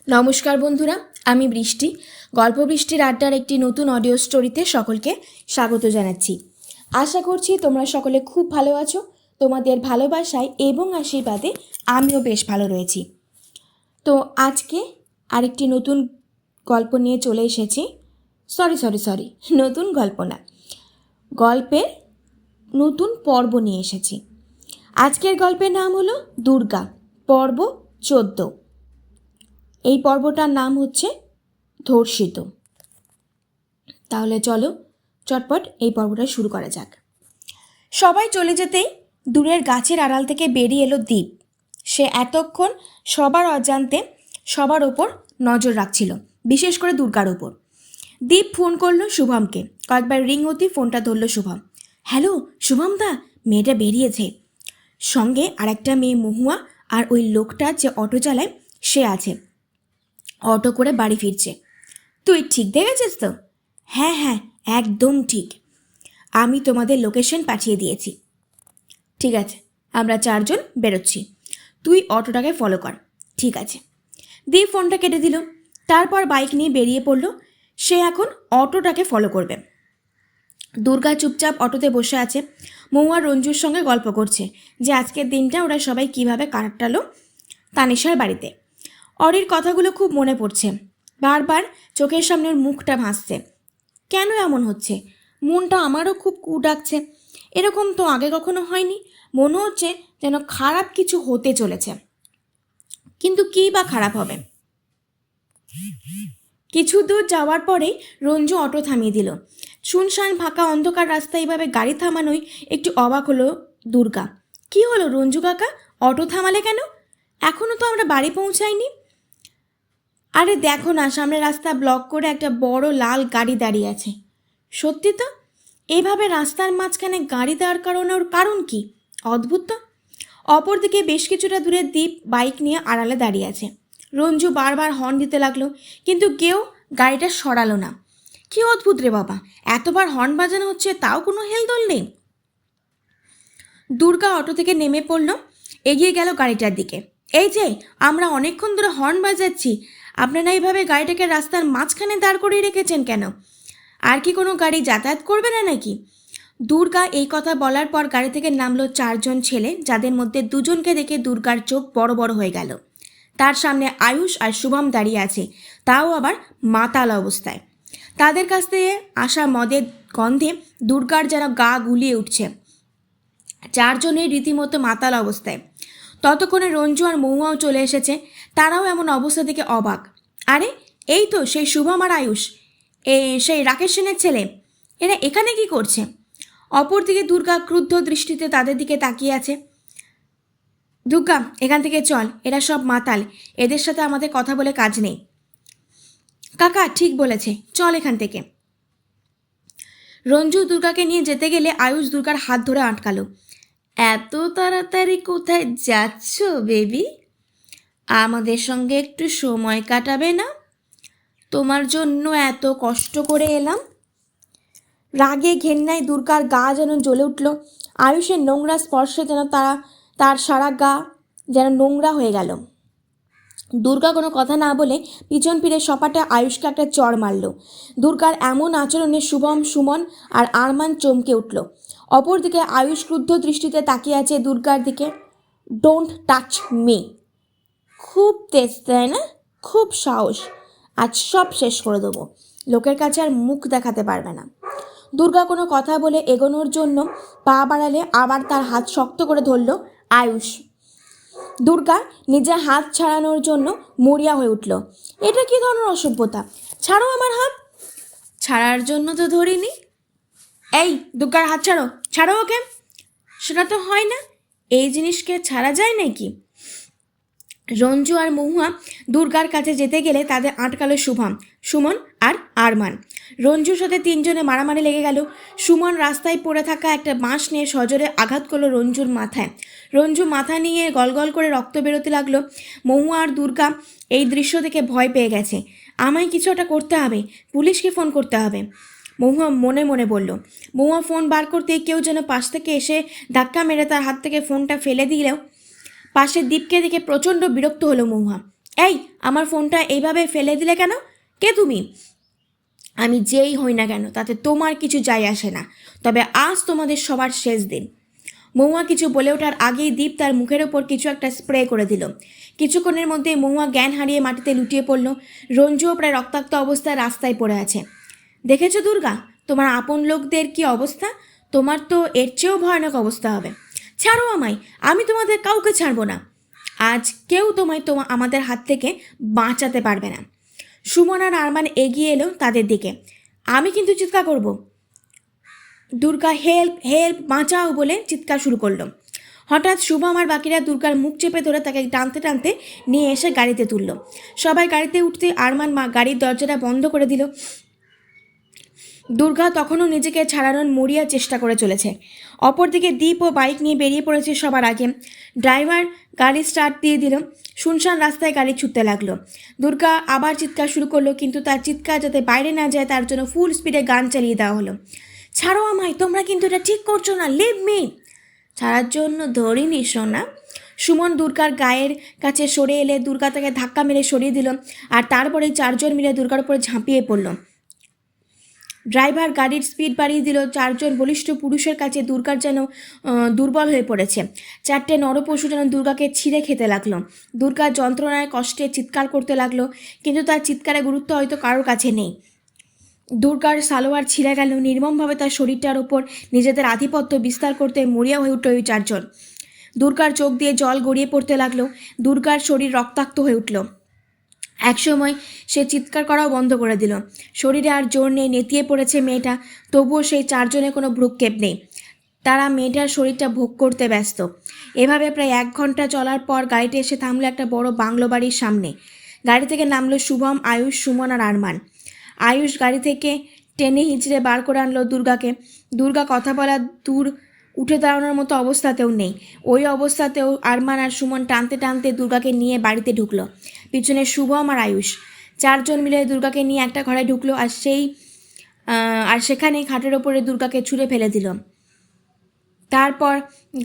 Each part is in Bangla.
নমস্কার বন্ধুরা, আমি বৃষ্টি। গল্প বৃষ্টির আড্ডার একটি নতুন অডিও স্টোরিতে সকলকে স্বাগত জানাচ্ছি। আশা করছি তোমরা সকলে খুব ভালো আছো। তোমাদের ভালোবাসায় এবং আশীর্বাদে আমিও বেশ ভালো রয়েছি। তো আজকে আরেকটি নতুন গল্প নিয়ে চলে এসেছি। সরি নতুন গল্প না, গল্পের নতুন পর্ব নিয়ে এসেছি। আজকের গল্পের নাম হলো দুর্গা, পর্ব 14। এই পর্বটার নাম হচ্ছে ধর্ষিত। তাহলে চলো চটপট এই পর্বটা শুরু করা যাক। সবাই চলে যেতেই দূরের গাছের আড়াল থেকে বেরিয়ে এলো দীপ। সে এতক্ষণ সবার অজান্তে সবার ওপর নজর রাখছিল, বিশেষ করে দুর্গার ওপর। দীপ ফোন করলো শুভমকে। কয়েকবার রিং হতেই ফোনটা ধরলো শুভম। হ্যালো শুভম দা, মেয়েটা বেরিয়েছে, সঙ্গে আরেকটা মেয়ে মহুয়া, আর ওই লোকটা যে অটো চালায় সে আছে, অটো করে বাড়ি ফিরছে। তুই ঠিক দেখেছিস তো? হ্যাঁ একদম ঠিক, আমি তোমাদের লোকেশন পাঠিয়ে দিয়েছি। ঠিক আছে, আমরা 4 জন বেরোচ্ছি, তুই অটোটাকে ফলো কর। ঠিক আছে। দীপ ফোনটা কেটে দিল। তারপর বাইক নিয়ে বেরিয়ে পড়ল। সে এখন অটোটাকে ফলো করবে। দুর্গা চুপচাপ অটোতে বসে আছে। মহুয়া রঞ্জুর সঙ্গে গল্প করছে যে আজকের দিনটা ওরা সবাই কিভাবে কাটালো তানিশার বাড়িতে। অরির কথাগুলো খুব মনে পড়ছে, বারবার চোখের সামনে ওর মুখটা ভাসছে। কেন এমন হচ্ছে? মনটা আমারও খুব কু ডাকছে। এরকম তো আগে কখনো হয়নি। মনে হচ্ছে যেন খারাপ কিছু হতে চলেছে, কিন্তু কী বা খারাপ হবে? কিছু দূর যাওয়ার পরেই রঞ্জু অটো থামিয়ে দিল। শুনশান ফাঁকা অন্ধকার রাস্তায় এইভাবে গাড়ি থামানোই একটু অবাক হলো দুর্গা। কি হলো রঞ্জু কাকা, অটো থামালে কেন? এখনও তো আমরা বাড়ি পৌঁছাইনি। আরে দেখো না, সামনে রাস্তা ব্লক করে একটা বড় লাল গাড়ি দাঁড়িয়ে আছে। সত্যি তো, এইভাবে রাস্তার মাঝখানে গাড়ি দাঁড় করানোর কারণ কি? অদ্ভুত তো। অপরদিকে বেশ কিছুটা দূরে দীপ বাইক নিয়ে আড়ালে দাঁড়িয়ে আছে। রঞ্জু বারবার হর্ন দিতে লাগলো, কিন্তু কেউ গাড়িটা সরালো না। কি অদ্ভুত রে বাবা, এতবার হর্ন বাজানো হচ্ছে তাও কোনো হেলদোল নেই। দুর্গা অটো থেকে নেমে পড়ল, এগিয়ে গেল গাড়িটার দিকে। এই যে, আমরা অনেকক্ষণ ধরে হর্ন বাজাচ্ছি, আপনারা এইভাবে গাড়িটাকে রাস্তার মাঝখানে দাঁড় করিয়ে রেখেছেন কেন? আর কি কোনো গাড়ি যাতায়াত করবে না নাকি? দুর্গা এই কথা বলার পর গাড়ি থেকে নামলো 4 জন ছেলে, যাদের মধ্যে 2 জনকে দেখে দুর্গার চোখ বড় বড় হয়ে গেল। তার সামনে আয়ুষ আর শুভম দাঁড়িয়ে আছে, তাও আবার মাতাল অবস্থায়। তাদের কাছ থেকে আসা মদের গন্ধে দুর্গার যেন গা গুলিয়ে উঠছে। 4 জনের রীতিমতো মাতাল অবস্থায়। ততক্ষণে রঞ্জু আর মহুয়াও চলে এসেছে। তারাও এমন অবস্থা থেকে অবাক। আরে এই তো সেই শুভম আর আয়ুষ, সেই রাকেশ সেনের ছেলে, এরা এখানে কি করছে? অপরদিকে দুর্গা ক্রুদ্ধ দৃষ্টিতে তাদের দিকে তাকিয়ে আছে। দুর্গা, এখান থেকে চল, এরা সব মাতাল, এদের সাথে আমাদের কথা বলে কাজ নেই। কাকা ঠিক বলেছে, চল এখান থেকে। রঞ্জু দুর্গাকে নিয়ে যেতে গেলে আয়ুষ দুর্গার হাত ধরে আটকালো। এত তাড়াতাড়ি কোথায় যাচ্ছ বেবি? আমাদের সঙ্গে একটু সময় কাটাবে না? তোমার জন্য এত কষ্ট করে এলাম। রাগে ঘেন্নায় দুর্গার গা যেন জ্বলে উঠল। আয়ুষের নোংরা স্পর্শে যেন তার সারা গা যেন নোংরা হয়ে গেল। দুর্গা কোনো কথা না বলে পিছন ফিরে সপাটে আয়ুষকে একটা চড় মারল। দুর্গার এমন আচরণে শুভম, সুমন আর আরমান চমকে উঠল। অপরদিকে আয়ুষ ক্রুদ্ধ দৃষ্টিতে তাকিয়ে আছে দুর্গার দিকে। Don't touch me. খুব তেজ তাই না? খুব সাহস, আজ সব শেষ করে দেবো। লোকের কাছে আর মুখ দেখাতে পারবে না। দুর্গা কোনো কথা বলে এগোনোর জন্য পা বাড়ালে আবার তার হাত শক্ত করে ধরল আয়ুষ। দুর্গা নিজের হাত ছাড়ানোর জন্য মরিয়া হয়ে উঠল। এটা কি ধরনের অসভ্যতা? ছাড়ো আমার হাত। ছাড়ার জন্য তো ধরিনি। এই দুর্গার হাত ছাড়ো, ছাড়ো ওকে। সেটা তো হয় না, এই জিনিসকে ছাড়া যায় নাকি? রঞ্জু আর মহুয়া দুর্গার কাছে যেতে গেলে তাদের আটকালো শুভম, সুমন আর আরমান। রঞ্জুর সাথে 3 জনে মারামারি লেগে গেল। সুমন রাস্তায় পড়ে থাকা একটা বাঁশ নিয়ে সজোরে আঘাত করলো রঞ্জুর মাথায়। রঞ্জু মাথা নিয়ে গলগল করে রক্ত বেরোতে লাগলো। মহুয়া আর দুর্গা এই দৃশ্য দেখে ভয় পেয়ে গেছে। আমায় কিছু একটা করতে হবে, পুলিশকে ফোন করতে হবে, মহুয়া মনে মনে বলল। মহুয়া ফোন বার করতে কেউ যেন পাশ থেকে এসে ধাক্কা মেরে তার হাত থেকে ফোনটা ফেলে দিলেও পাশে দীপকে দেখে প্রচণ্ড বিরক্ত হলো মহুয়া। এই, আমার ফোনটা এইভাবে ফেলে দিলে কেন? কে তুমি? আমি যেই হই না কেন তাতে তোমার কিছু যায় আসে না, তবে আজ তোমাদের সবার শেষ দিন। মহুয়া কিছু বলে ওঠার আগেই দীপ তার মুখের ওপর কিছু একটা স্প্রে করে দিল। কিছুক্ষণের মধ্যে মহুয়া জ্ঞান হারিয়ে মাটিতে লুটিয়ে পড়ল। রঞ্জুও প্রায় রক্তাক্ত অবস্থায় রাস্তায় পড়ে আছে। দেখেছো দুর্গা, তোমার আপন লোকদের কি অবস্থা? তোমার তো এর চেয়েও ভয়ানক অবস্থা হবে। ছাড়ো আমায়, আমি তোমাদের কাউকে ছাড়বো না। আজ কেউ আমাদের হাত থেকে বাঁচাতে পারবে না। সুমন আর আরমান এগিয়ে এলো তাদের দিকে। আমি কিন্তু চিৎকার করব। দুর্গা হেল্প হেল্প, বাঁচাও বলে চিৎকার শুরু করলো। হঠাৎ শুভম আর বাকিরা দুর্গার মুখ চেপে ধরে তাকে টানতে টানতে নিয়ে এসে গাড়িতে তুলল। সবাই গাড়িতে উঠতে আরমান গাড়ির দরজাটা বন্ধ করে দিল। দুর্গা তখনও নিজেকে ছাড়ানোর মরিয়া চেষ্টা করে চলেছে। অপরদিকে দীপ ও বাইক নিয়ে বেরিয়ে পড়েছে সবার আগে। ড্রাইভার গাড়ি স্টার্ট দিয়ে দিল। শুনশান রাস্তায় গাড়ি ছুটতে লাগলো। দুর্গা আবার চিৎকার শুরু করলো, কিন্তু তার চিৎকার যাতে বাইরে না যায় তার জন্য ফুল স্পিডে গান চালিয়ে দেওয়া হলো। ছাড়ো আমায়, তোমরা কিন্তু এটা ঠিক করছো না, লিভ মি। ছাড়ার জন্য ধরিনি সোনা। সুমন দুর্গার গায়ের কাছে সরে এলে দুর্গা তাকে ধাক্কা মেরে সরিয়ে দিল, আর তারপরে চারজন মিলে দুর্গার উপরে ঝাঁপিয়ে পড়ল। ড্রাইভার গাড়ির স্পিড বাড়িয়ে দিল। চারজন বলিষ্ঠ পুরুষের কাছে দুর্গার যেন দুর্বল হয়ে পড়েছে। চারটে নরপশু যেন দুর্গাকে ছিঁড়ে খেতে লাগলো। দুর্গা যন্ত্রণায় কষ্টে চিৎকার করতে লাগলো, কিন্তু তার চিৎকারের গুরুত্ব হয়তো কারোর কাছে নেই। দুর্গার সালোয়ার ছিঁড়ে গেল। নির্মমভাবে তার শরীরটার ওপর নিজেদের আধিপত্য বিস্তার করতে মরিয়া হয়ে উঠল ওই চারজন। দুর্গার চোখ দিয়ে জল গড়িয়ে পড়তে লাগলো। দুর্গার শরীর রক্তাক্ত হয়ে উঠল। একসময় সে চিৎকার করাও বন্ধ করে দিল। শরীরে আর জোর নেই, নেতিয়ে পড়েছে মেয়েটা। তবুও সেই চারজনের কোনো ভ্রুক্ষেপ নেই। তারা মেয়েটার শরীরটা ভোগ করতে ব্যস্ত। এভাবে প্রায় 1 ঘন্টা চলার পর গাড়িটি এসে থামলো একটা বড় বাংলো বাড়ির সামনে। গাড়ি থেকে নামলো শুভম, আয়ুষ, সুমন আর আরমান। আয়ুষ গাড়ি থেকে টেনে হিঁচড়ে বার করে আনলো দুর্গাকে। দুর্গা কথা বলা দূর, উঠে দাঁড়ানোর মতো অবস্থাতেও নেই। ওই অবস্থাতেও আরমান আর সুমন টানতে টানতে দুর্গাকে নিয়ে বাড়িতে ঢুকলো। পিছনে শুভম আর আয়ুষ চারজন মিলে দুর্গাকে নিয়ে একটা ঘরে ঢুকলো, আর সেখানেই খাটের ওপরে দুর্গাকে ছুঁড়ে ফেলে দিল। তারপর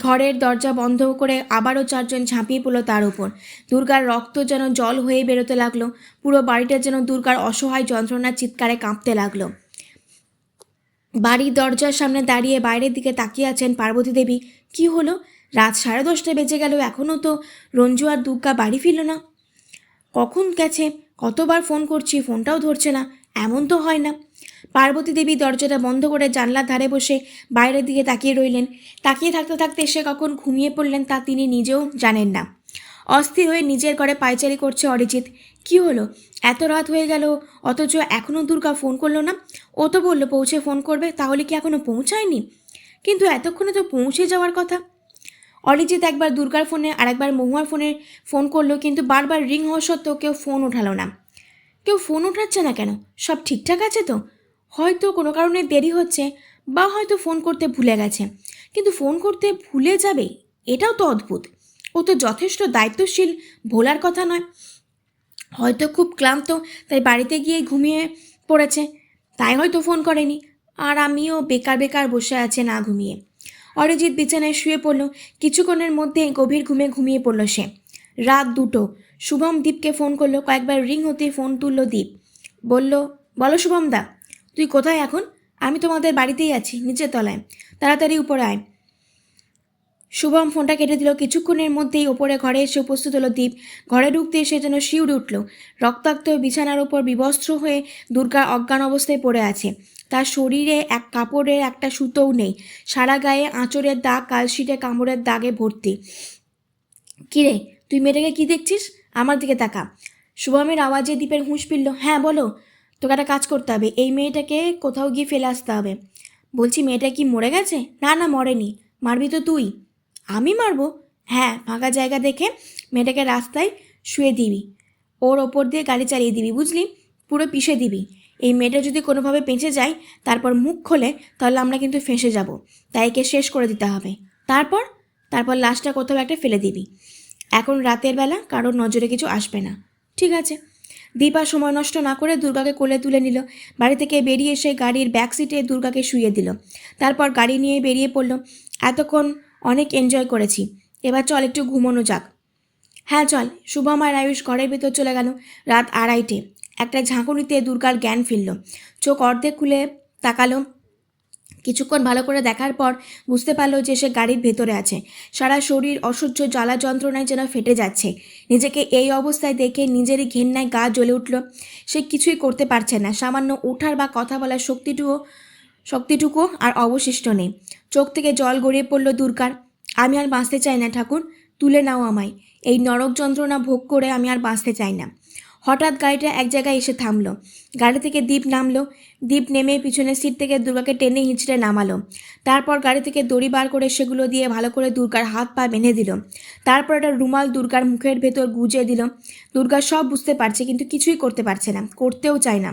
ঘরের দরজা বন্ধ করে আবারও চারজন ঝাঁপিয়ে পড়লো তার উপর। দুর্গার রক্ত যেন জল হয়ে বেরোতে লাগলো। পুরো বাড়িটা যেন দুর্গার অসহায় যন্ত্রণার চিৎকারে কাঁপতে লাগলো। বাড়ির দরজার সামনে দাঁড়িয়ে বাইরের দিকে তাকিয়ে আছেন পার্বতী দেবী। কি হলো? রাত 10:30 বেজে গেল, এখনও তো রঞ্জু আর দুর্গা বাড়ি ফিরল না। কখন গেছে? কতবার ফোন করছি, ফোনটাও ধরছে না। এমন তো হয় না। পার্বতী দেবী দরজাটা বন্ধ করে জানলার ধারে বসে বাইরের দিকে তাকিয়ে রইলেন। তাকিয়ে থাকতে থাকতে সে কখন ঘুমিয়ে পড়লেন তা তিনি নিজেও জানেন না। অস্থির হয়ে নিজের ঘরে পায়চারি করছে অরিজিৎ। কি হলো? এত রাত হয়ে গেল অথচ এখনও দুর্গা ফোন করলো না। ও তো বললো পৌঁছে ফোন করবে, তাহলে কি এখনও পৌঁছায়নি? কিন্তু এতক্ষণে তো পৌঁছে যাওয়ার কথা। অরিজিৎ একবার দুর্গার ফোনে আর একবার মহুয়ার ফোনে ফোন করলো, কিন্তু বারবার রিং হওয়া সত্ত্বেও কেউ ফোন ওঠালো না। কেউ ফোন ওঠাচ্ছে না কেন? সব ঠিকঠাক আছে তো? হয়তো কোনো কারণে দেরি হচ্ছে, বা হয়তো ফোন করতে ভুলে গেছে। কিন্তু ফোন করতে ভুলে যাবে, এটাও তো অদ্ভুত। ও তো যথেষ্ট দায়িত্বশীল, ভোলার কথা নয়। হয়তো খুব ক্লান্ত, তাই বাড়িতে গিয়ে ঘুমিয়ে পড়েছে, তাই হয়তো ফোন করেনি। আর আমিও বেকার বেকার বসে আছে না ঘুমিয়ে। অরিজিৎ বিছানায় শুয়ে পড়ল। কিছুক্ষণের মধ্যেই গভীর ঘুমিয়ে পড়ল সে। রাত 2টো। শুভম দীপকে ফোন করলো। কয়েকবার রিং হতে ফোন তুলল দীপ। বলো শুভম দা, তুই কোথায় এখন? আমি তোমাদের বাড়িতেই আছি, নিচের তলায়। তাড়াতাড়ি উপরে আয়। শুভম ফোনটা কেটে দিল। কিছুক্ষণের মধ্যেই ওপরে ঘরে এসে উপস্থিত হলো দীপ। ঘরে ঢুকতে এসে যেন শিউরে উঠল। রক্তাক্ত বিছানার ওপর বিবস্ত্র হয়ে দুর্গা অজ্ঞান অবস্থায় পড়ে আছে। তার শরীরে এক কাপড়ের একটা সুতোও নেই। সারা গায়ে আঁচড়ের দাগ, কালশিটে কামড়ের দাগে ভর্তি। কিরে, তুই মেয়েটাকে কি দেখছিস? আমার দিকে তাকা। শুভমের আওয়াজে দীপের হুঁশ ফিরল। হ্যাঁ বলো। তোকে একটা কাজ করতে হবে, এই মেয়েটাকে কোথাও গিয়ে ফেলে আসতে হবে। বলছি, মেয়েটা কি মরে গেছে? না না, মরেনি। মারবি তো তুই? আমি মারবো? হ্যাঁ, ফাঁকা জায়গা দেখে মেয়েটাকে রাস্তায় শুয়ে দিবি, ওর ওপর দিয়ে গাড়ি চালিয়ে দিবি, বুঝলি? পুরো পিষে দিবি। এই মেয়েটা যদি কোনোভাবে বেঁচে যায়, তারপর মুখ খোলে, তাহলে আমরা কিন্তু ফেঁসে যাব। তাই একে শেষ করে দিতে হবে। তারপর তারপর লাশটা কোথাও একটা ফেলে দিবি। এখন রাতের বেলা কারোর নজরে কিছু আসবে না। ঠিক আছে। দীপা সময় নষ্ট না করে দুর্গাকে কোলে তুলে নিল। বাড়ি থেকে বেরিয়ে এসে গাড়ির ব্যাক সিটে দুর্গাকে শুইয়ে দিল। তারপর গাড়ি নিয়ে বেরিয়ে পড়ল। এতক্ষণ অনেক এনজয় করেছি, এবার চল একটু ঘুমানো যাক। হ্যাঁ চল। শুভম আর আয়ুষ ঘরের ভেতর চলে গেল। রাত 2:30। একটা ঝাঁকুনিতে দুর্গার জ্ঞান ফিরল। চোখ অর্ধেক খুলে তাকালো। কিছুক্ষণ ভালো করে দেখার পর বুঝতে পারলো যে সে গাড়ির ভেতরে আছে। সারা শরীর অসহ্য জ্বালা যন্ত্রণায় যেন ফেটে যাচ্ছে। নিজেকে এই অবস্থায় দেখে নিজেরই ঘেন্নায় গা জ্বলে উঠল। সে কিছুই করতে পারছে না। সামান্য ওঠার বা কথা বলার শক্তিটুকু আর অবশিষ্ট নেই। চোখ থেকে জল গড়িয়ে পড়ল দুর্গার। আমি আর বাঁচতে চাই না ঠাকুর, তুলে নাও আমায়। এই নরক যন্ত্রণা ভোগ করে আমি আর বাঁচতে চাই না। হঠাৎ গাড়িটা এক জায়গায় এসে থামলো। গাড়ি থেকে দীপ নামলো। দীপ নেমে পিছনের সিট থেকে দুর্গাকে টেনে হিঁচড়ে নামালো। তারপর গাড়ি থেকে দড়ি বার করে সেগুলো দিয়ে ভালো করে দুর্গার হাত পা বেঁধে দিল। তারপর একটা রুমাল দুর্গার মুখের ভেতর গুজে দিল। দুর্গা সব বুঝতে পারছে কিন্তু কিছুই করতে পারছে না, করতেও চায় না।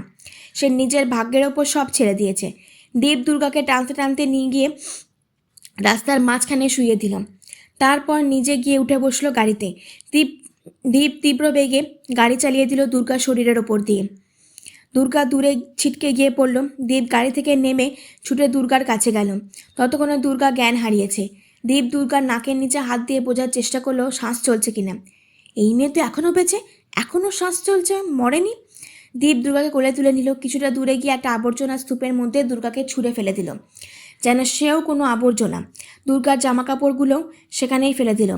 সে নিজের ভাগ্যের ওপর সব ছেড়ে দিয়েছে। দীপ দুর্গাকে টানতে টানতে নিয়ে গিয়ে রাস্তার মাঝখানে শুইয়ে দিল। তারপর নিজে গিয়ে উঠে বসলো গাড়িতে। দীপ দীপ তীব্র বেগে গাড়ি চালিয়ে দিল দুর্গার শরীরের ওপর দিয়ে। দুর্গা দূরে ছিটকে গিয়ে পড়ল। দীপ গাড়ি থেকে নেমে ছুটে দুর্গার কাছে গেল। ততক্ষণে দুর্গা জ্ঞান হারিয়েছে। দীপ দুর্গার নাকের নিচে হাত দিয়ে বোঝার চেষ্টা করলো শ্বাস চলছে কিনা। এই মেয়ে তো এখনও বেঁচে, এখনও শ্বাস চলছে, মরেনি। দীপ দুর্গাকে কোলে তুলে নিল। কিছুটা দূরে গিয়ে একটা আবর্জনা স্তূপের মধ্যে দুর্গাকে ছুঁড়ে ফেলে দিল, যেন সেও কোনো আবর্জনা। দুর্গার জামা কাপড়গুলোও সেখানেই ফেলে দিল।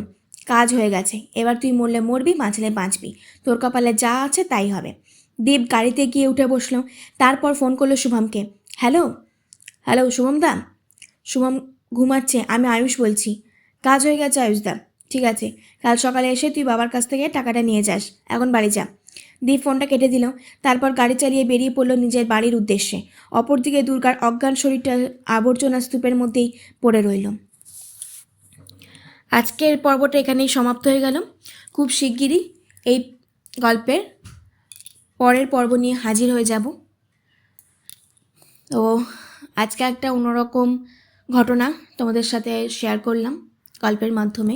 কাজ হয়ে গেছে, এবার তুই মরলে মরবি, বাঁচলে বাঁচবি, তোর কপালে যা আছে তাই হবে। দীপ গাড়িতে গিয়ে উঠে বসলো। তারপর ফোন করলো শুভমকে। হ্যালো হ্যালো শুভম দা। শুভম ঘুমাচ্ছে। আমি আয়ুষ বলছি। কাজ হয়ে গেছে আয়ুষ দা। ঠিক আছে, কাল সকালে এসে তুই বাবার কাছ থেকে টাকাটা নিয়ে যাস। এখন বাড়ি যা। দীপ ফোনটা কেটে দিল। তারপর গাড়ি চালিয়ে বেরিয়ে পড়ল নিজের বাড়ির উদ্দেশ্যে। অপরদিকে দুর্গার অজ্ঞান শরীরটা আবর্জনা স্তূপের মধ্যেই পড়ে রইল। আজকের পর্বটা এখানেই সমাপ্ত হয়ে গেল। খুব শিগগিরই এই গল্পের পরের পর্ব নিয়ে হাজির হয়ে যাব। তো আজকে একটা অন্যরকম ঘটনা তোমাদের সাথে শেয়ার করলাম গল্পের মাধ্যমে।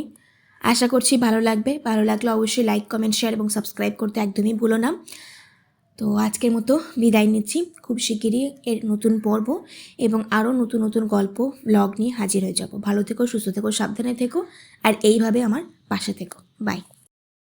আশা করছি ভালো লাগবে। ভালো লাগলে অবশ্যই লাইক, কমেন্ট, শেয়ার এবং সাবস্ক্রাইব করতে একদমই ভুলো না। তো আজকের মতো বিদায় নিচ্ছি। খুব শিগগিরই এর নতুন পর্ব এবং আরও নতুন নতুন গল্প ব্লগ নিয়ে হাজির হয়ে যাব। ভালো থেকো, সুস্থ থেকো, সাবধানে থেকো আর এইভাবে আমার পাশে থেকো। বাই।